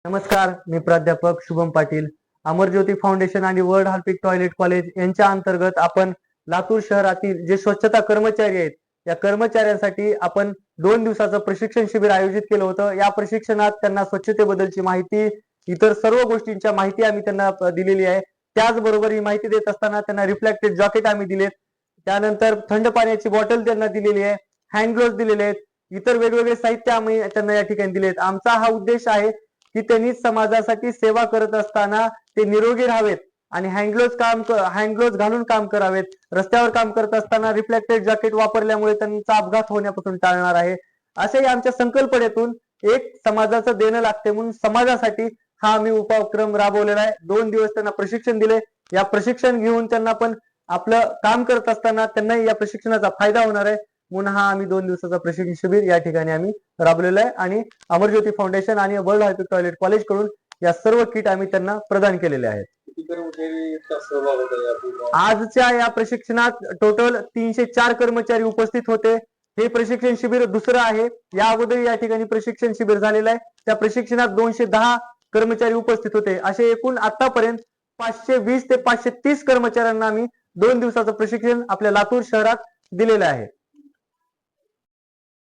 नमस्कार, मी प्राध्यापक शुभम पाटील. अमरज्योती फाउंडेशन आणि वर्ल्ड हार्पिक टॉयलेट कॉलेज यांच्या अंतर्गत आपण लातूर शहरातील जे स्वच्छता कर्मचारी आहेत या कर्मचाऱ्यांसाठी आपण 2 दिवसाचं प्रशिक्षण शिबिर आयोजित केलं होतं. या प्रशिक्षणात त्यांना स्वच्छतेबद्दलची माहिती, इतर सर्व गोष्टींच्या माहिती आम्ही त्यांना दिलेली आहे. त्याचबरोबर ही माहिती देत असताना त्यांना रिफ्लेक्टेड जॅकेट आम्ही दिलेत. त्यानंतर थंड पाण्याची बॉटल त्यांना दिलेली आहे, हँड ग्लोव्ह दिलेले आहेत, इतर वेगवेगळे साहित्य आम्ही त्यांना या ठिकाणी दिलेत. आमचा हा उद्देश आहे की त्यांनी समाजासाठी सेवा करत असताना ते निरोगी राहावेत आणि हँडग्लोव्ह घालून काम करावेत. रस्त्यावर काम करत असताना रिफ्लेक्टेड जॅकेट वापरल्यामुळे त्यांचा अपघात होण्यापासून टाळणार आहे. असे आमच्या संकल्पनेतून एक समाजाचं देणं लागते म्हणून समाजासाठी हा आम्ही उपक्रम राबवलेला आहे. 2 दिवस त्यांना प्रशिक्षण दिले. या प्रशिक्षण घेऊन त्यांना पण आपलं काम करत असताना त्यांनाही या प्रशिक्षणाचा फायदा होणार आहे म्हणून हा आम्ही 2 दिवसाचा प्रशिक्षण शिबिर या ठिकाणी आम्ही राबवलेला आहे आणि अमरज्योती फाउंडेशन आणि वर्ल्ड हार्पिक टॉयलेट कॉलेज कडून या सर्व किट आम्ही त्यांना प्रदान केलेले आहेत. आजच्या या प्रशिक्षणात टोटल 304 कर्मचारी उपस्थित होते. हे प्रशिक्षण शिबिर दुसरं आहे. या अगोदर या ठिकाणी प्रशिक्षण शिबिर झालेलं आहे. त्या प्रशिक्षणात 210 कर्मचारी उपस्थित होते. असे एकूण आतापर्यंत 520 ते 530 कर्मचाऱ्यांना आम्ही 2 दिवसाचं प्रशिक्षण आपल्या लातूर शहरात दिलेलं आहे.